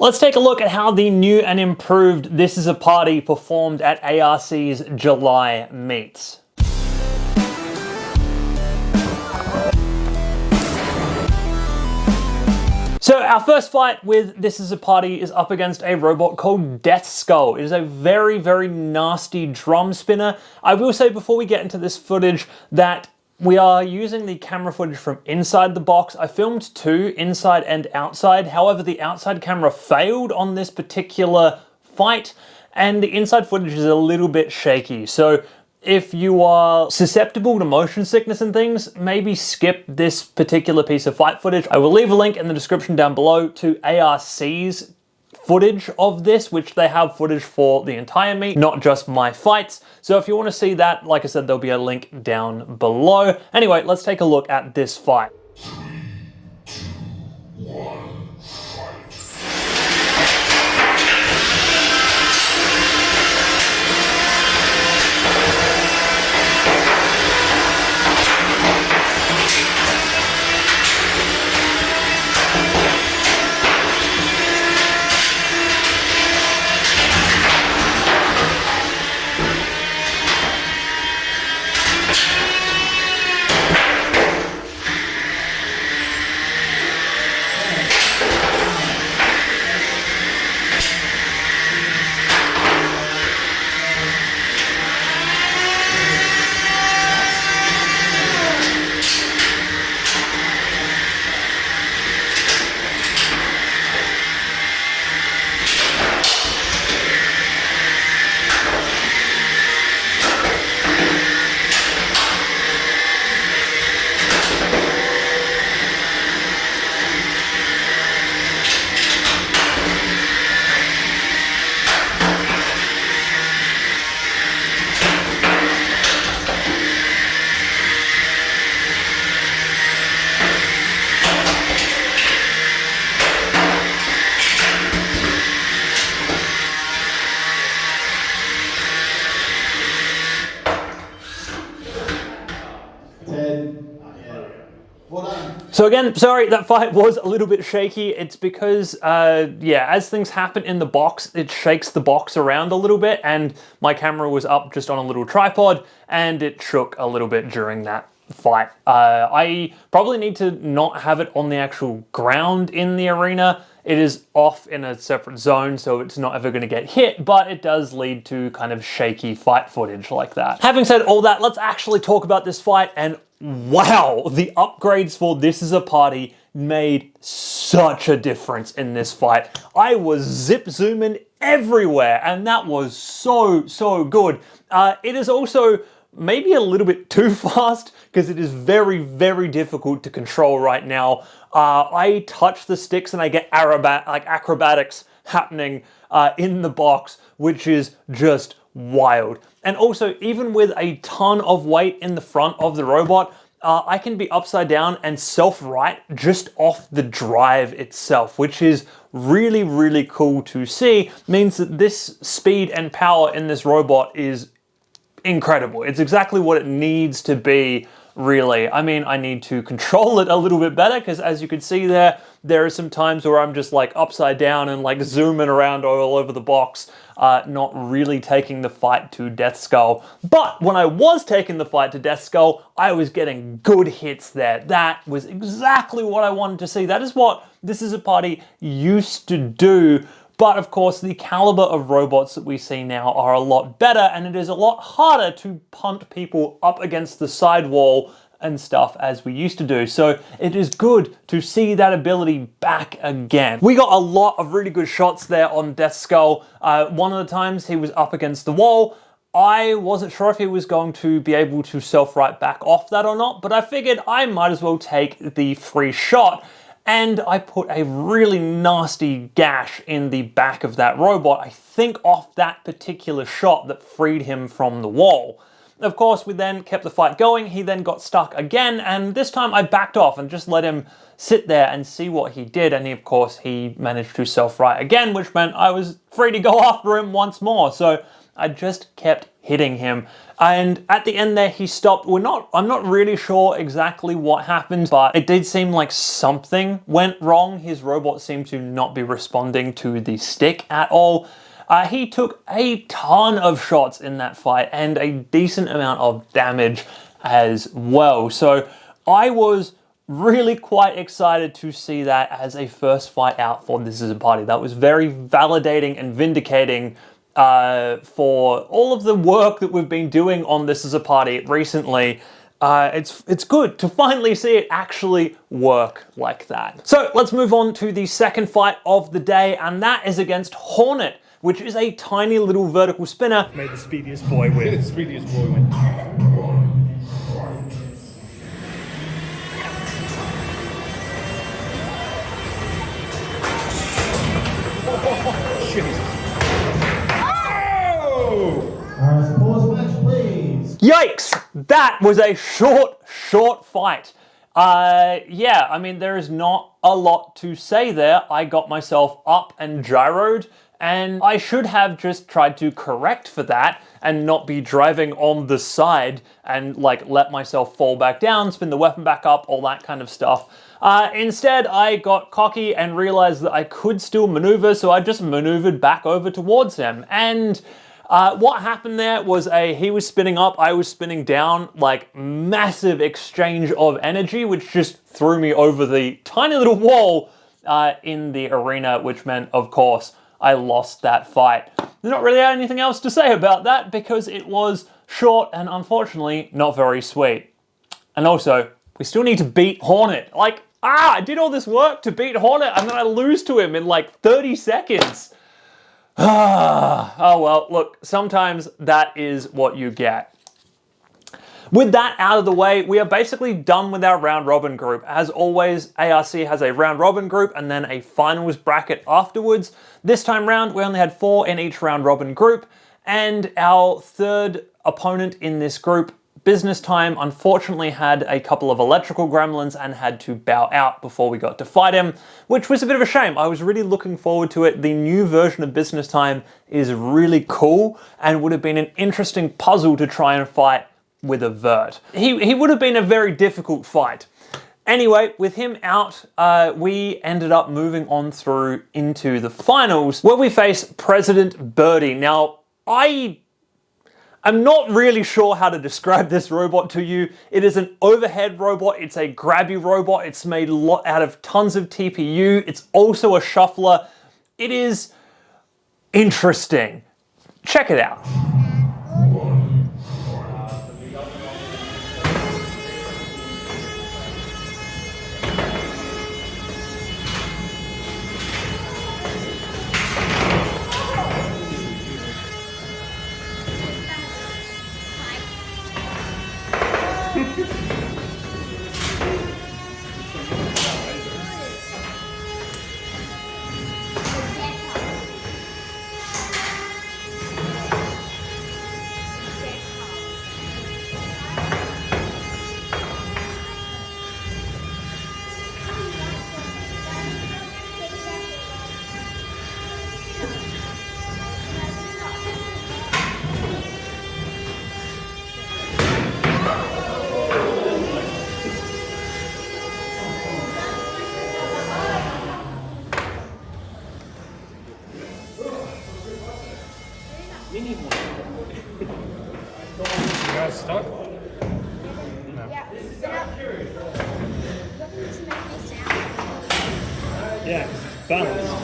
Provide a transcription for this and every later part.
Let's take a look at how the new and improved This Is a Party performed at ARC's July meets. So our first fight with This Is a Party is up against a robot called Death Skull. It is a very, very nasty drum spinner. I will say before we get into this footage that we are using the camera footage from inside the box. I filmed two, inside and outside. However, the outside camera failed on this particular fight, and the inside footage is a little bit shaky. So if you are susceptible to motion sickness and things, maybe skip this particular piece of fight footage. I will leave a link in the description down below to ARC's footage of this, which they have footage for the entire meet, not just my fights. So if you want to see that, like I said, there'll be a link down below. Anyway, let's take a look at this fight. 3, 2, 1, fight. So again, sorry, that fight was a little bit shaky. It's because, yeah, as things happen in the box, it shakes the box around a little bit, and my camera was up just on a little tripod, and it shook a little bit during that fight. I probably need to not have it on the actual ground in the arena. It is off in a separate zone, so it's not ever going to get hit, but it does lead to kind of shaky fight footage like that. Having said all that, let's actually talk about this fight, and wow, the upgrades for This Is a Party made such a difference in this fight. I was zip zooming everywhere, and that was so good. It is also maybe a little bit too fast because it is very difficult to control right now. I touch the sticks and I get acrobatics happening in the box, which is just wild. And also, even with a ton of weight in the front of the robot, I can be upside down and self-right just off the drive itself, which is really cool to see. Means that this speed and power in this robot is incredible. It's exactly what it needs to be, really. I mean, I need to control it a little bit better because, as you can see there are some times where I'm just like upside down and like zooming around all over the box, not really taking the fight to Death Skull. But when I was taking the fight to Death Skull, I was getting good hits there. That was exactly what I wanted to see. That is what This Is a Party used to do. But of course, the caliber of robots that we see now are a lot better, and it is a lot harder to punt people up against the sidewall and stuff as we used to do. So it is good to see that ability back again. We got a lot of really good shots there on Death Skull. One of the times he was up against the wall. I wasn't sure if he was going to be able to self-right back off that or not, but I figured I might as well take the free shot. And I put a really nasty gash in the back of that robot, I think off that particular shot that freed him from the wall. Of course, we then kept the fight going. He then got stuck again, and this time I backed off and just let him sit there and see what he did. And of course, he managed to self-right again, which meant I was free to go after him once more. So I just kept hitting him. And at the end there, he stopped. I'm not really sure exactly what happened, but it did seem like something went wrong. His robot seemed to not be responding to the stick at all. He took a ton of shots in that fight and a decent amount of damage as well. So I was really quite excited to see that as a first fight out for This Is a Party. That was very validating and vindicating for all of the work that we've been doing on This Is a Party recently. It's good to finally see it actually work like that. So let's move on to the second fight of the day, and that is against Hornet, which is a tiny little vertical spinner. May the speediest boy win. The speediest boy win. Pause match, please. Yikes! That was a short fight. Yeah, I mean, there is not a lot to say there. I got myself up and gyroed, and I should have just tried to correct for that and not be driving on the side and like let myself fall back down, spin the weapon back up, all that kind of stuff. Instead, I got cocky and realized that I could still maneuver, so I just maneuvered back over towards him. And what happened there was he was spinning up, I was spinning down, like massive exchange of energy, which just threw me over the tiny little wall in the arena, which meant, of course, I lost that fight. There's not really anything else to say about that because it was short and unfortunately not very sweet. And also, we still need to beat Hornet. Like, I did all this work to beat Hornet and then I lose to him in like 30 seconds. Oh well, look, sometimes that is what you get. With that out of the way, we are basically done with our round robin group. As always, ARC has a round robin group and then a finals bracket afterwards. This time round, we only had 4 in each round robin group, and our third opponent in this group, Business Time, unfortunately had a couple of electrical gremlins and had to bow out before we got to fight him, which was a bit of a shame. I was really looking forward to it. The new version of Business Time is really cool and would have been an interesting puzzle to try and fight with a vert. He would have been a very difficult fight. Anyway, with him out, we ended up moving on through into the finals where we face President Birdie. Now, I'm not really sure how to describe this robot to you. It is an overhead robot. It's a grabby robot. It's made out of tons of TPU. It's also a shuffler. It is interesting. Check it out. You guys stuck? Yeah, 'cause it's balanced.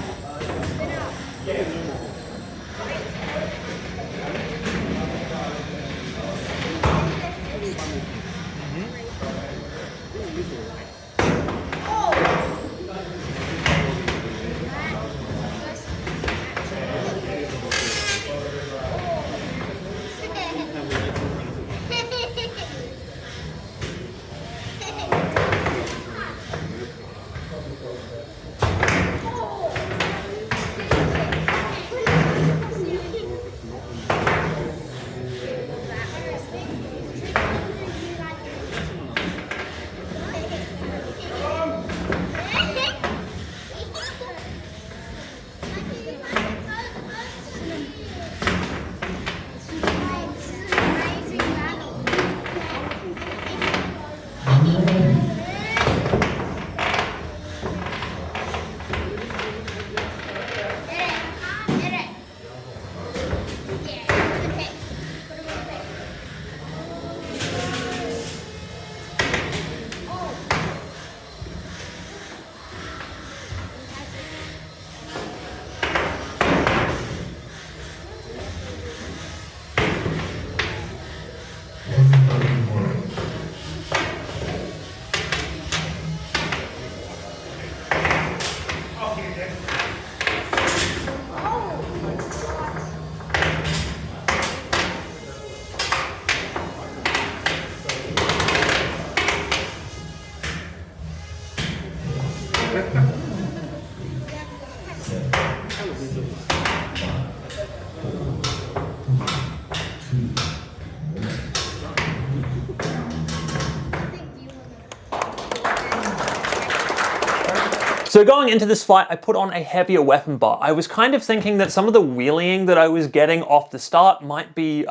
So going into this fight, I put on a heavier weapon bar. I was kind of thinking that some of the wheeling that I was getting off the start might be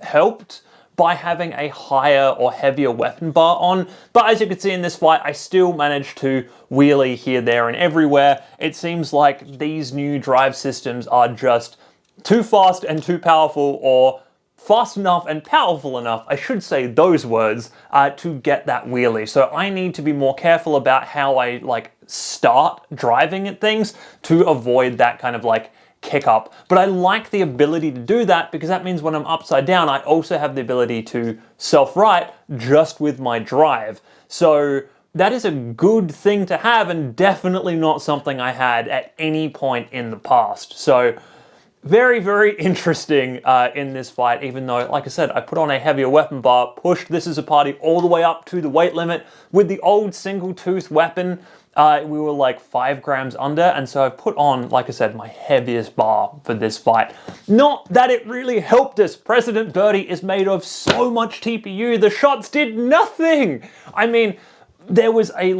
helped by having a higher or heavier weapon bar on. But as you can see in this fight, I still managed to wheelie here, there, and everywhere. It seems like these new drive systems are just too fast and too powerful, or fast enough and powerful enough, I should say those words, to get that wheelie. So I need to be more careful about how I start driving at things to avoid that kind of kick up. But I like the ability to do that because that means when I'm upside down, I also have the ability to self-right just with my drive. So that is a good thing to have, and definitely not something I had at any point in the past. So very, very interesting in this fight, even though, like I said, I put on a heavier weapon bar, pushed This Is a Party all the way up to the weight limit. With the old single tooth weapon, we were like 5 grams under, and so I put on, like I said, my heaviest bar for this fight. Not that it really helped us. President Birdie is made of so much TPU, the shots did nothing! I mean, there was a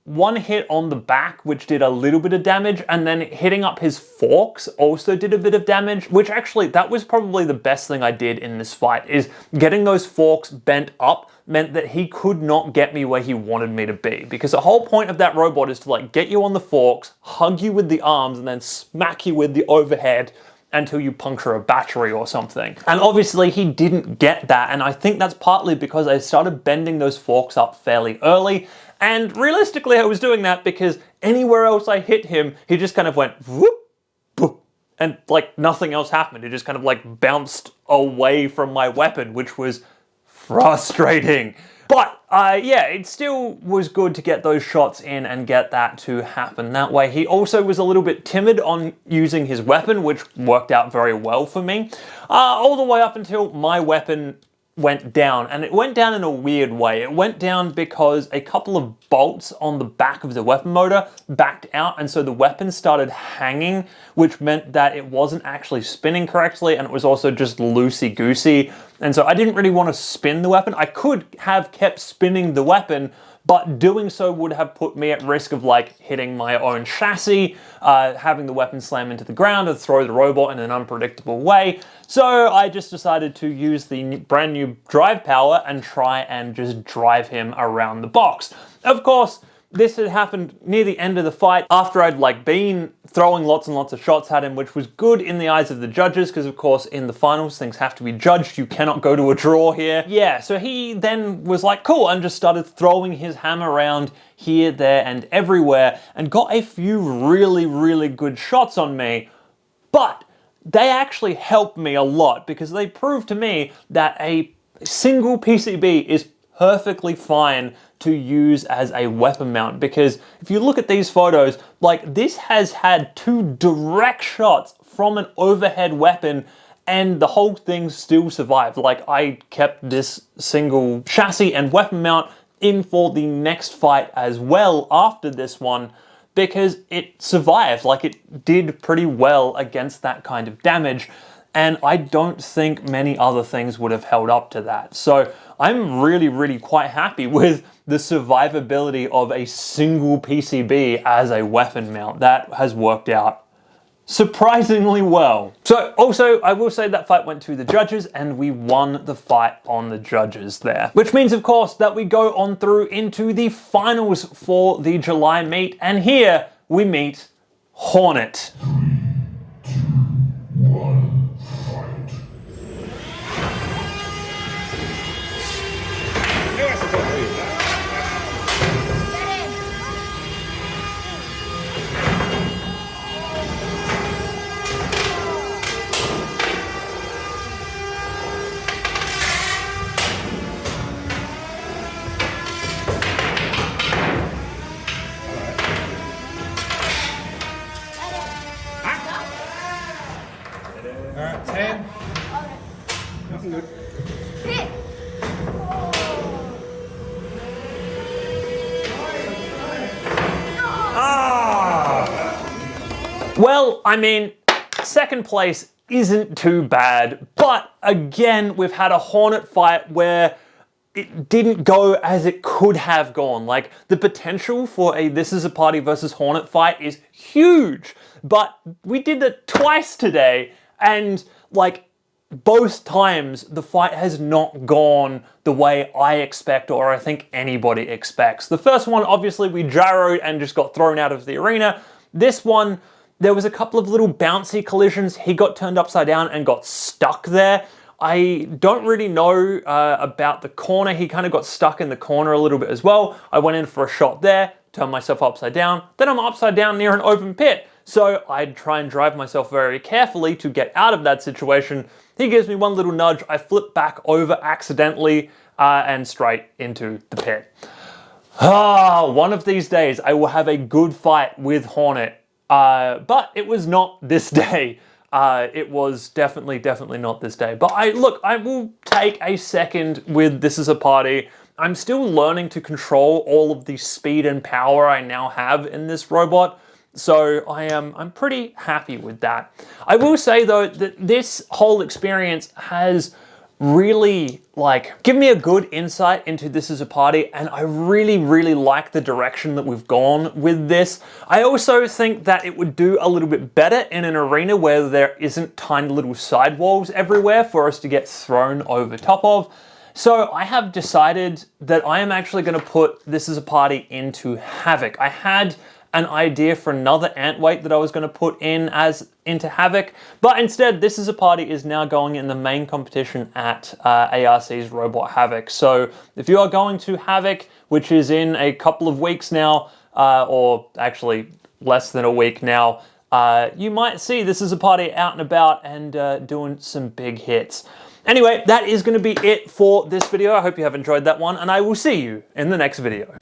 one hit on the back, which did a little bit of damage, and then hitting up his forks also did a bit of damage, which actually, that was probably the best thing I did in this fight, is getting those forks bent up meant that he could not get me where he wanted me to be. Because the whole point of that robot is to get you on the forks, hug you with the arms, and then smack you with the overhead until you puncture a battery or something. And obviously he didn't get that, and I think that's partly because I started bending those forks up fairly early. And realistically, I was doing that because anywhere else I hit him, he just kind of went whoop, boop, and nothing else happened. It just kind of bounced away from my weapon, which was frustrating. But yeah, it still was good to get those shots in and get that to happen that way. He also was a little bit timid on using his weapon, which worked out very well for me. All the way up until my weapon went down, and it went down in a weird way. It went down because a couple of bolts on the back of the weapon motor backed out, and so the weapon started hanging, which meant that it wasn't actually spinning correctly, and it was also just loosey-goosey. And so I didn't really want to spin the weapon. I could have kept spinning the weapon, but doing so would have put me at risk of hitting my own chassis, having the weapon slam into the ground and throw the robot in an unpredictable way. So I just decided to use the brand new drive power and try and just drive him around the box. Of course, this had happened near the end of the fight after I'd been throwing lots and lots of shots at him, which was good in the eyes of the judges because of course in the finals things have to be judged. You cannot go to a draw here. Yeah, so he then was cool, and just started throwing his hammer around here, there, and everywhere, and got a few really, really good shots on me. But they actually helped me a lot because they proved to me that a single PCB is perfectly fine to use as a weapon mount, because if you look at these photos, this has had 2 direct shots from an overhead weapon and the whole thing still survived. I kept this single chassis and weapon mount in for the next fight as well after this one, because it survived. It did pretty well against that kind of damage. And I don't think many other things would have held up to that. So I'm really, really quite happy with the survivability of a single PCB as a weapon mount. That has worked out surprisingly well. So also, I will say that fight went to the judges and we won the fight on the judges there. Which means, of course, that we go on through into the finals for the July meet. And here we meet Hornet. 3, 2, 1, fight. Alright, 10. Nothing good. Well, I mean, second place isn't too bad, but again, we've had a Hornet fight where it didn't go as it could have gone. Like, the potential for a This Is a Party versus Hornet fight is huge, but we did it twice today, and like, both times the fight has not gone the way I expect, or I think anybody expects. The first one, obviously, we gyroed and just got thrown out of the arena. This one, there was a couple of little bouncy collisions. He got turned upside down and got stuck there. I don't really know about the corner. He kind of got stuck in the corner a little bit as well. I went in for a shot there, turned myself upside down. Then I'm upside down near an open pit. So I'd try and drive myself very carefully to get out of that situation. He gives me one little nudge. I flip back over accidentally and straight into the pit. One of these days I will have a good fight with Hornet. But it was not this day. It was definitely not this day. But I will take a second with This Is a Party. I'm still learning to control all of the speed and power I now have in this robot. So I'm pretty happy with that. I will say though that this whole experience has really given me a good insight into This Is a Party, and I really like the direction that we've gone with this. I also think that it would do a little bit better in an arena where there isn't tiny little sidewalls everywhere for us to get thrown over top of. So I have decided that I am actually going to put This Is a Party into Havoc. I had an idea for another ant weight that I was going to put into Havoc, but instead This Is a Party is now going in the main competition at ARC's Robot Havoc. So if you are going to Havoc, which is in a couple of weeks now, or actually less than a week now, you might see This Is a Party out and about and doing some big hits. Anyway, that is going to be it for this video. I hope you have enjoyed that one, and I will see you in the next video.